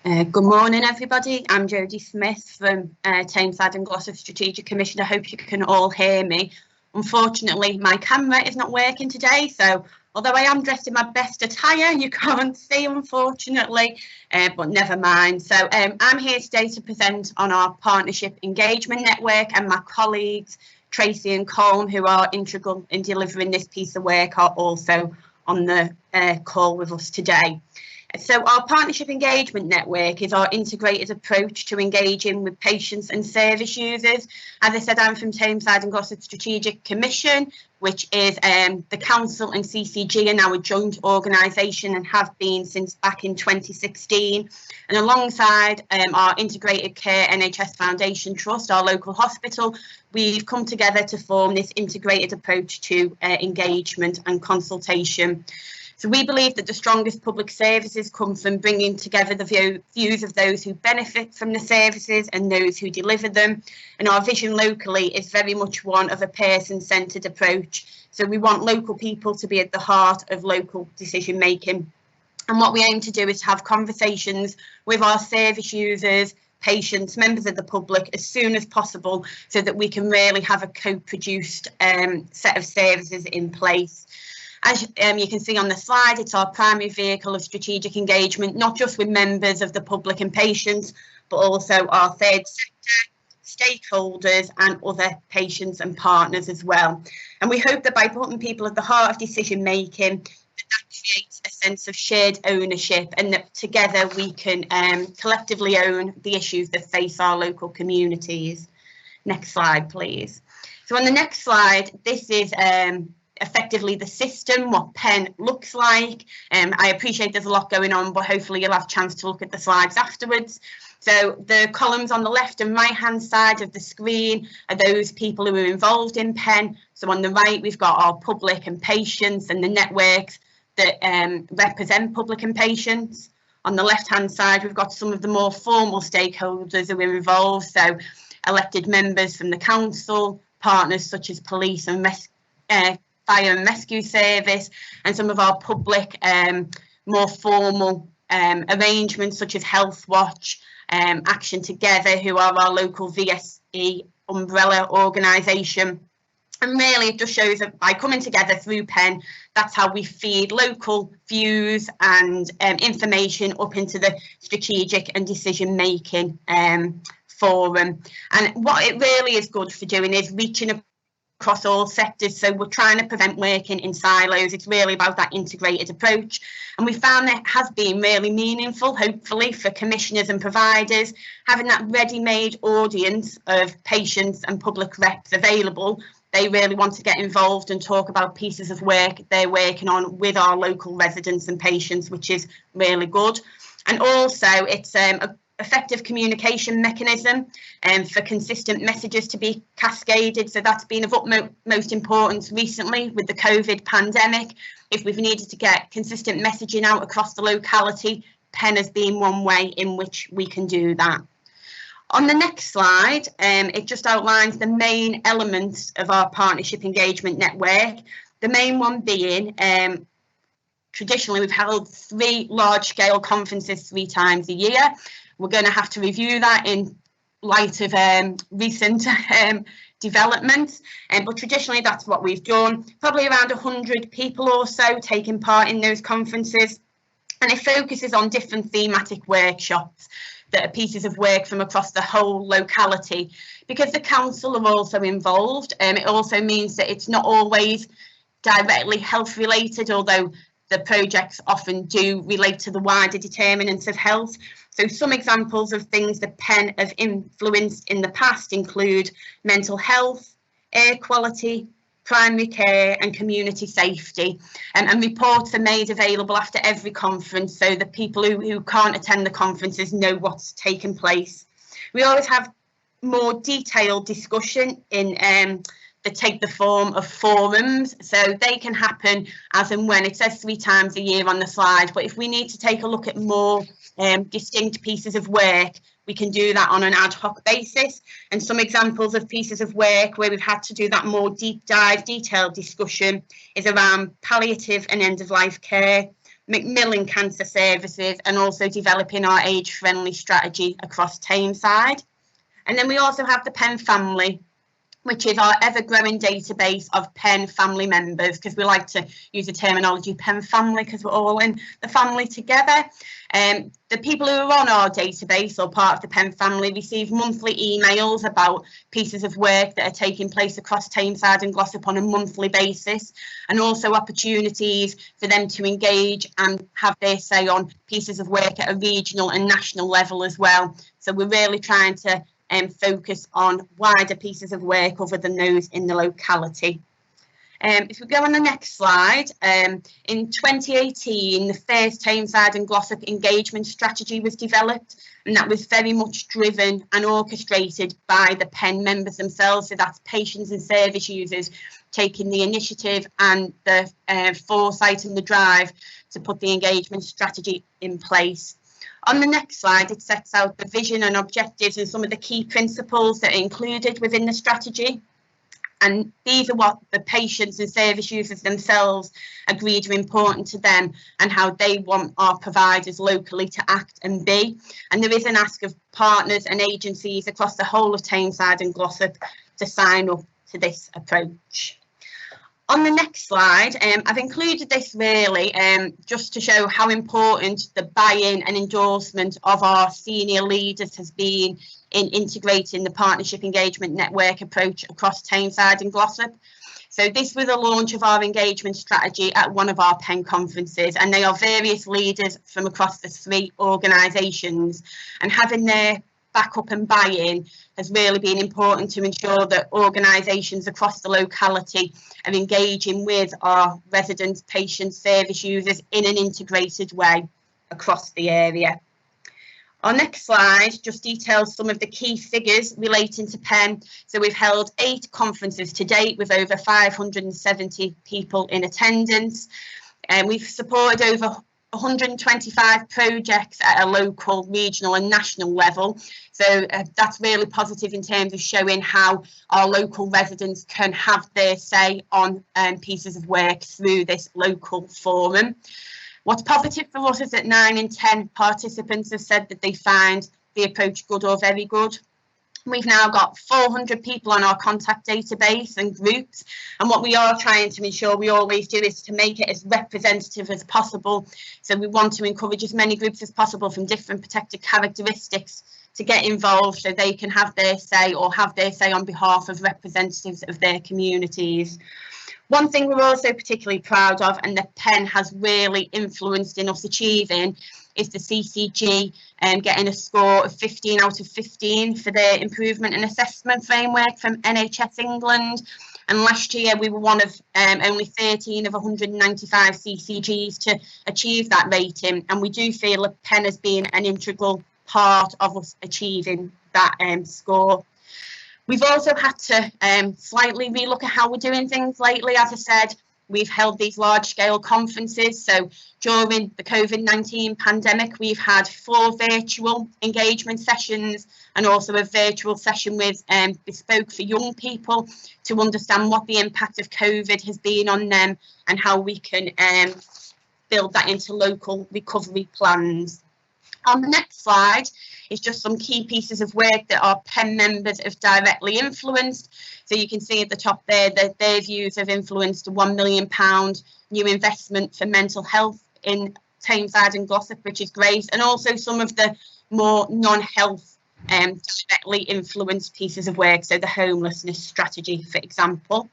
Good morning, everybody. I'm Jodie Smith from Tameside and Glossop Strategic Commission. I hope you can all hear me. Unfortunately, my camera is not working today, so although I am dressed in my best attire, you can't see, unfortunately, but never mind. So I'm here today to present on our Partnership Engagement Network, and my colleagues, Tracy and Colm, who are integral in delivering this piece of work, are also on the call with us today. So our Partnership Engagement Network is our integrated approach to engaging with patients and service users. As I said, I'm from Tameside and Glossop Strategic Commission, which is the Council and CCG are now a joint organisation and have been since back in 2016. And alongside our Integrated Care NHS Foundation Trust, our local hospital, we've come together to form this integrated approach to engagement and consultation. So we believe that the strongest public services come from bringing together the views of those who benefit from the services and those who deliver them. And our vision locally is very much one of a person-centred approach. So we want local people to be at the heart of local decision making. And what we aim to do is have conversations with our service users, patients, members of the public as soon as possible, so that we can really have a co-produced set of services in place. As you can see on the slide, it's our primary vehicle of strategic engagement, not just with members of the public and patients, but also our third sector, stakeholders and other patients and partners as well. And we hope that by putting people at the heart of decision making, that creates a sense of shared ownership, and that together we can collectively own the issues that face our local communities. Next slide, please. So on the next slide, this is effectively the system, what PEN looks like. I appreciate there's a lot going on, but hopefully you'll have a chance to look at the slides afterwards. So the columns on the left and right hand side of the screen are those people who are involved in PEN. So on the right, we've got our public and patients and the networks that represent public and patients. On the left hand side, we've got some of the more formal stakeholders who are involved. So elected members from the council, partners such as police and fire and rescue service, and some of our public more formal arrangements such as Health Watch, Action Together, who are our local VSE umbrella organisation. And really it just shows that by coming together through PEN, that's how we feed local views and information up into the strategic and decision making forum. And what it really is good for doing is reaching across all sectors. So we're trying to prevent working in silos. It's really about that integrated approach. And we found that has been really meaningful, hopefully, for commissioners and providers, having that ready-made audience of patients and public reps available. They really want to get involved and talk about pieces of work they're working on with our local residents and patients, which is really good. And also it's a effective communication mechanism for consistent messages to be cascaded. So that's been of utmost importance recently with the COVID pandemic. If we've needed to get consistent messaging out across the locality, PEN has been one way in which we can do that. On the next slide, it just outlines the main elements of our Partnership Engagement Network. The main one being traditionally we've held 3 large-scale conferences 3 times a year. We're going to have to review that in light of recent developments, but traditionally that's what we've done. Probably around 100 people or so taking part in those conferences, and it focuses on different thematic workshops that are pieces of work from across the whole locality. Because the council are also involved, it also means that it's not always directly health related, although the projects often do relate to the wider determinants of health. So some examples of things that PEN have influenced in the past include mental health, air quality, primary care and community safety. And reports are made available after every conference so that people who can't attend the conferences know what's taken place. We always have more detailed discussion in that take the form of forums, so they can happen as and when. It says 3 times a year on the slide, but if we need to take a look at more distinct pieces of work, we can do that on an ad hoc basis. And some examples of pieces of work where we've had to do that more deep dive, detailed discussion is around palliative and end of life care, Macmillan Cancer Services, and also developing our age-friendly strategy across Tameside. And then we also have the PEN family, which is our ever-growing database of PEN family members, because we like to use the terminology PEN family because we're all in the family together. The people who are on our database or part of the PEN family receive monthly emails about pieces of work that are taking place across Tameside and Glossop on a monthly basis, and also opportunities for them to engage and have their say on pieces of work at a regional and national level as well. So we're really trying to focus on wider pieces of work other than those in the locality. If we go on the next slide, in 2018, the first Tameside and Glossop engagement strategy was developed, and that was very much driven and orchestrated by the PEN members themselves. So that's patients and service users taking the initiative and the foresight and the drive to put the engagement strategy in place. On the next slide, it sets out the vision and objectives and some of the key principles that are included within the strategy. And these are what the patients and service users themselves agreed are important to them and how they want our providers locally to act and be. And there is an ask of partners and agencies across the whole of Tameside and Glossop to sign up to this approach. On the next slide, I've included this really just to show how important the buy-in and endorsement of our senior leaders has been in integrating the partnership engagement network approach across Tameside and Glossop. So this was a launch of our engagement strategy at one of our PEN conferences, and they are various leaders from across the 3 organisations, and having their backup and buy-in has really been important to ensure that organisations across the locality are engaging with our residents, patients, service users in an integrated way across the area. Our next slide just details some of the key figures relating to PEN. So we've held 8 conferences to date with over 570 people in attendance, and we've supported over 125 projects at a local, regional and national level. So that's really positive in terms of showing how our local residents can have their say on pieces of work through this local forum. What's positive for us is that 9 in 10 participants have said that they find the approach good or very good. We've now got 400 people on our contact database and groups, and what we are trying to ensure we always do is to make it as representative as possible. So we want to encourage as many groups as possible from different protected characteristics to get involved so they can have their say or have their say on behalf of representatives of their communities. One thing we're also particularly proud of, and that PEN has really influenced in us achieving, is the CCG getting a score of 15 out of 15 for their improvement and assessment framework from NHS England. And last year we were one of only 13 of 195 CCGs to achieve that rating, and we do feel that PEN has been an integral part of us achieving that score. We've also had to slightly relook at how we're doing things lately. As I said, we've held these large-scale conferences. So during the COVID-19 pandemic, we've had 4 virtual engagement sessions and also a virtual session with Bespoke for young people to understand what the impact of COVID has been on them and how we can build that into local recovery plans. On the next slide is just some key pieces of work that our PEN members have directly influenced. So you can see at the top there that their views have influenced a £1 million new investment for mental health in Tameside and Glossop, which is great, and also some of the more non-health directly influenced pieces of work, so the homelessness strategy, for example.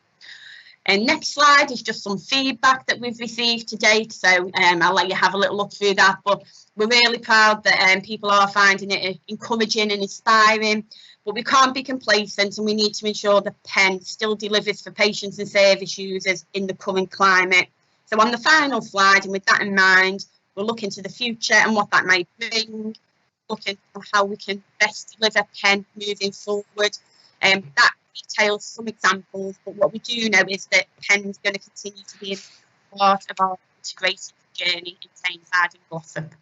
And next slide is just some feedback that we've received to date. So I'll let you have a little look through that. But we're really proud that people are finding it encouraging and inspiring. But we can't be complacent, and we need to ensure that PEN still delivers for patients and service users in the current climate. So on the final slide, and with that in mind, we'll look into the future and what that might bring, looking at how we can best deliver PEN moving forward. That details some examples, but what we do know is that PEN is going to continue to be a part of our integrated journey in Tameside and Glossop.